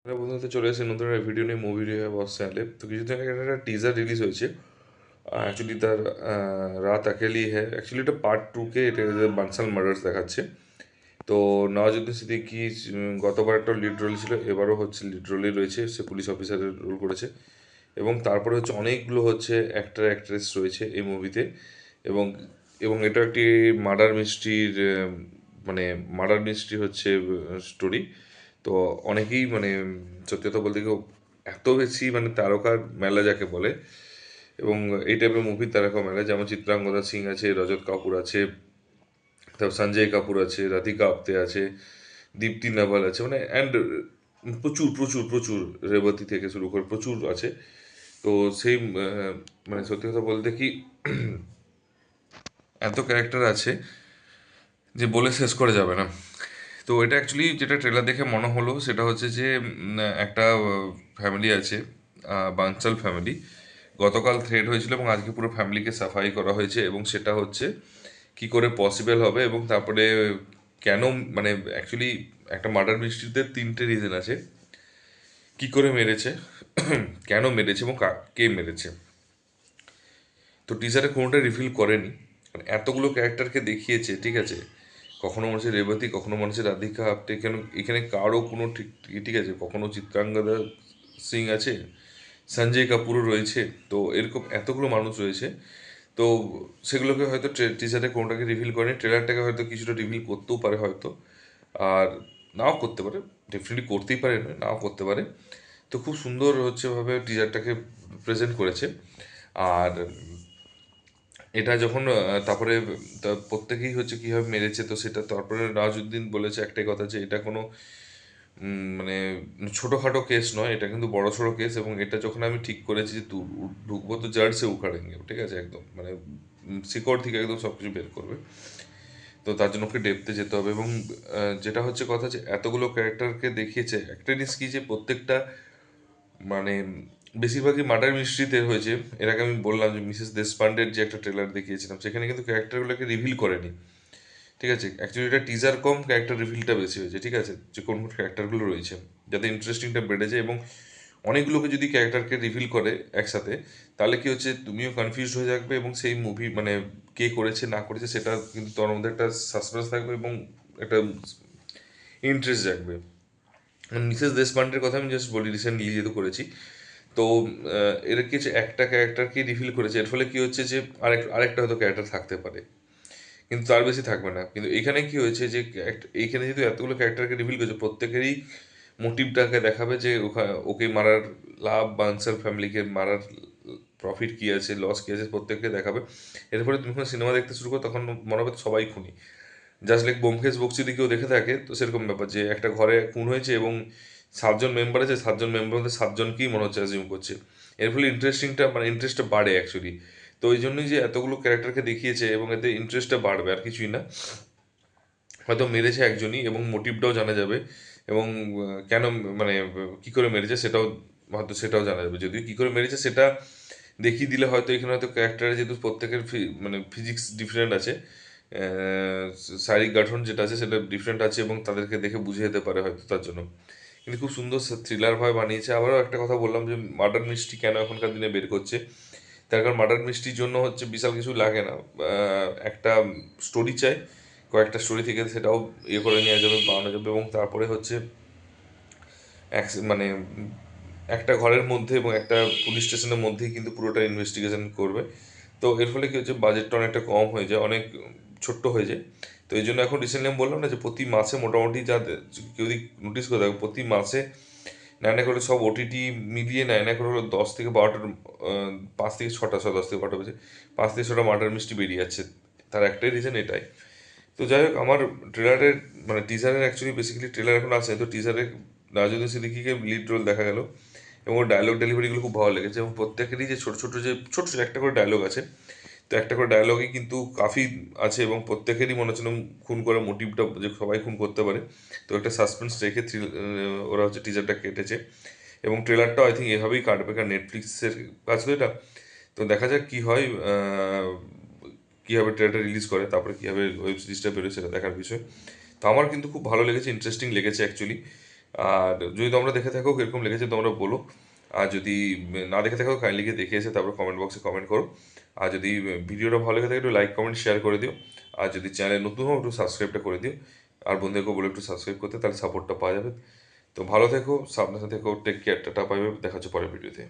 বন্ধুতে চলে এসেছে নতুন একটা ভিডিও নিয়ে মুভি রিভিউ বস চ্যানেলে। তো কিছুদিন আগে একটা টিজার রিলিজ হয়েছে। অ্যাকচুয়ালি তার রাত আকেলি হ্যাঁ, অ্যাকচুয়ালি এটা পার্ট 2 এটা বানসাল মার্ডার্স দেখাচ্ছে। তো নওয়াজুদ্দিন সিদ্দিকী গতবার একটা লিড রোল ছিল, এবারও হচ্ছে লিড রোলে রয়েছে, সে পুলিশ অফিসারের রোল করেছে। এবং তারপরে হচ্ছে অনেকগুলো হচ্ছে অ্যাক্টর অ্যাক্ট্রেস রয়েছে এই মুভিতে। এবং এবং এটা একটি মার্ডার মিস্ট্রির মানে মার্ডার মিস্ট্রি হচ্ছে স্টোরি। তো অনেকেই মানে সত্যি কথা বলতে গেলে এত বেশি মানে তারকার মেলা যাকে বলে, এবং এই টাইপের মুভির তারকা মেলা, যেমন চিত্রাঙ্গদা সিং আছে, রজত কাপুর আছে, তারপর সঞ্জয় কাপুর আছে, রাধিকা আপ্তে আছে, দীপ্তি নাভাল আছে, মানে অ্যান্ড প্রচুর প্রচুর প্রচুর, রেবতী থেকে শুরু করে প্রচুর আছে। তো সেই মানে সত্যি কথা বলতে কি এত ক্যারেক্টার আছে যে বলে শেষ করা যাবে না। তো এটা অ্যাকচুয়ালি যেটা ট্রেলার দেখে মনে হলো সেটা হচ্ছে যে একটা ফ্যামিলি আছে, বানসাল ফ্যামিলি। গতকাল থ্রেড হয়েছিল এবং আজকে পুরো ফ্যামিলিকে সাফাই করা হয়েছে, এবং সেটা হচ্ছে কি করে পসিবল হবে, এবং তারপরে কেন, মানে অ্যাকচুয়ালি একটা মার্ডার মিস্ট্রিতে 3টে রিজন আছে: কি করে মেরেছে, কেন মেরেছে, এবং কে মেরেছে। তো টিজারে কোনোটা রিভিল করেনি, মানে এতগুলো ক্যারেক্টারকে দেখিয়েছে, ঠিক আছে। কখনো মনে হচ্ছে রেবতী, কখনো মনে হচ্ছে রাধিকা আপ্তে, কেন এখানে কারো কোনো ঠিক, ঠিক আছে, কখনো চিত্রাঙ্গদা সিং আছে, সঞ্জয় কাপুরও রয়েছে। তো এরকম এতগুলো মানুষ রয়েছে। তো সেগুলোকে হয়তো টিজারে কোনোটাকে রিভিল করেনি, ট্রেলারটাকে হয়তো কিছুটা রিভিল করতেও পারে হয়তো, আর নাও করতে পারে। ডেফিনেটলি করতেই পারে, নয় নাও করতে পারে। তো খুব সুন্দর হচ্ছে ভাবে টিজারটাকে প্রেজেন্ট করেছে। আর এটা যখন তারপরে প্রত্যেকেই হচ্ছে কীভাবে মেরেছে, তো সেটা তারপরে নওয়াজুদ্দিন বলেছে একটাই কথা, যে এটা কোনো মানে ছোটোখাটো কেস নয়, এটা কিন্তু বড় সড়ো কেস। এবং এটা যখন আমি ঠিক করেছি যে ঢুকবো, তো জাজ সে উখাড়েঙ্গে, ঠিক আছে, একদম মানে শিকড় থেকে একদম সব কিছু বের করবে। তো তার জন্য ওকে ডেপতে যেতে হবে। এবং যেটা হচ্ছে কথা, যে এতগুলো ক্যারেক্টারকে দেখিয়েছে, একটা জিনিস কি, যে প্রত্যেকটা মানে বেশিরভাগই মার্ডার মিস্ট্রিতে হয়েছে। এর আগে আমি বললাম যে মিসেস দেশপান্ডের যে একটা ট্রেলার দেখিয়েছিলাম, সেখানে কিন্তু ক্যারেক্টারগুলোকে রিভিল করেনি, ঠিক আছে। অ্যাকচুয়ালি এটা টিজার কম, ক্যারেক্টার রিভিলটা বেশি হয়েছে, ঠিক আছে, যে কোন কোন ক্যারেক্টারগুলো রয়েছে, যাতে ইন্টারেস্টিংটা বেড়ে যায়। এবং অনেকগুলোকে যদি ক্যারেক্টারকে রিভিল করে একসাথে, তাহলে কি হচ্ছে, তুমিও কনফিউজ হয়ে থাকবে, এবং সেই মুভি মানে কে করেছে না করেছে সেটা কিন্তু তোমার মধ্যে একটা সাসপেন্স থাকবে, এবং একটা ইন্টারেস্ট জাগবে। মিসেস দেশপান্ডের কথা আমি জাস্ট বলি, রিসেন্টলি যেহেতু করেছি। তো এর কিছু একটা ক্যারেক্টারকে রিভিল করেছে, এর ফলে কি হচ্ছে, যে আরেকটা হয়তো ক্যারেক্টার থাকতে পারে, কিন্তু তার বেশি থাকবে না। কিন্তু এখানে কি হয়েছে, যে এইখানে যেহেতু এতগুলো ক্যারেক্টারকে রিভিল করেছে, প্রত্যেকেরই মোটিভটাকে দেখাবে, যে ওকে মারার লাভ বা আনসার ফ্যামিলিকে মারার প্রফিট কী আছে, লস কী আছে, প্রত্যেককে দেখাবে। এর ফলে তুমি যখন সিনেমা দেখতে শুরু করো, তখন মনে হবে সবাই খুনি। জাস্ট লাইক ব্যোমকেশ বক্সী যদি কেউ দেখে থাকে, তো সেরকম ব্যাপার, যে একটা ঘরে খুন হয়েছে এবং 7জন মেম্বার আছে, 7জন মেম্বার মধ্যে 7জনকেই মনে হচ্ছে অ্যাজিউম করছে। এর ফলে ইন্টারেস্টিংটা মানে ইন্টারেস্টটা বাড়ে অ্যাকচুয়ালি। তো ওই জন্যই যে এতগুলো ক্যারেক্টারকে দেখিয়েছে, এবং এতে ইন্টারেস্টটা বাড়বে, আর কিছুই না। হয়তো মেরেছে একজনই, এবং মোটিভটাও জানা যাবে, এবং কেন মানে কি করে মেরেছে সেটাও হয়তো সেটাও জানা যাবে। যদিও কি করে মেরেছে সেটা দেখিয়ে দিলে হয়তো এখানে হয়তো ক্যারেক্টারের যেহেতু প্রত্যেকের মানে ফিজিক্স ডিফারেন্ট আছে, শারীরিক গঠন যেটা আছে সেটা ডিফারেন্ট আছে, এবং তাদেরকে দেখে বুঝে যেতে পারে হয়তো, তার জন্য। কিন্তু খুব সুন্দর থ্রিলার ভাবে বানিয়েছে। আবারও একটা কথা বললাম, যে মার্ডার মিস্ট্রি কেন এখনকার দিনে বের করছে, তার কারণ মার্ডার মিস্ট্রির জন্য হচ্ছে বিশাল কিছু লাগে না। একটা স্টোরি চাই, কয়েকটা স্টোরি থেকে সেটাও ইয়ে করে নেওয়া যাবে, বানানো যাবে, এবং তারপরে হচ্ছে মানে একটা ঘরের মধ্যে এবং একটা পুলিশ স্টেশনের মধ্যেই কিন্তু পুরোটা ইনভেস্টিগেশন করবে। তো এর ফলে কি হচ্ছে, বাজেটটা অনেকটা কম হয়ে যায়, অনেক ছোট্ট হয়ে যায়। তো এই জন্য এখন রিসেন্টলি আমি বললাম না, যে প্রতি মাসে মোটামুটি যা কেউ যদি নোটিস করে থাকবে, প্রতি মাসে নেয় না করে সব ওটিটি মিলিয়ে নেয় না করে হলো 10 থেকে 12টার 5 থেকে 6টা, 10 থেকে 12টা বেজে 5 থেকে 6টা মার্ডার মিস্ট্রি বেরিয়ে যাচ্ছে। তার একটাই রিজন এটাই। তো যাই হোক, আমার ট্রেলারের মানে টিজারের অ্যাকচুয়ালি বেসিক্যালি ট্রেলার এখন আছে, তো টিজারে নওয়াজুদ্দিন সিদ্দিকীকে লিড রোল দেখা গেল, এবং ওর ডায়লগ ডেলিভারিগুলো খুব ভালো লেগেছে। এবং প্রত্যেকেরই যে ছোটো ছোটো, যে ছোটো ছোটো একটা করে ডায়লগ আছে, তো একটা করে ডায়লগই কিন্তু কাফি আছে, এবং প্রত্যেকেরই মনে হচ্ছে না খুন করার মোটিভটা, যে সবাই খুন করতে পারে। তো একটা সাসপেন্স রেখে ওরা হচ্ছে টিজারটা কেটেছে, এবং ট্রেলারটাও আই থিঙ্ক এভাবেই কাটবে, কারণ নেটফ্লিক্সের কাজ তো এটা। তো দেখা যাক কী হয়, কীভাবে ট্রেলারটা রিলিজ করে, তারপরে কীভাবে ওয়েব সিরিজটা বেরোয়, সেটা দেখার বিষয়। তো আমার কিন্তু খুব ভালো লেগেছে, ইন্টারেস্টিং লেগেছে অ্যাকচুয়ালি। আর যদি তোমরা দেখে থাকো কিরকম লেগেছে তোমরা বলো। আর যদি না দেখে থাকো কাইন্ডলি গিয়ে দেখে এসে তারপর কমেন্ট বক্সে কমেন্ট করো। আর যদি ভিডিওটা ভালো লেগে থাকে একটু লাইক কমেন্ট শেয়ার করে দিও। আর যদি চ্যানেল নতুন হও একটু সাবস্ক্রাইবটা করে দিও। আর বন্ধুদেরকে বলে একটু সাবস্ক্রাইব করতে, তাহলে সাপোর্টটা পাওয়া যাবে। তো ভালো থেকো, সাবধানে থেকো, take care, tata, bye bye, দেখা হচ্ছে পরের ভিডিওতে।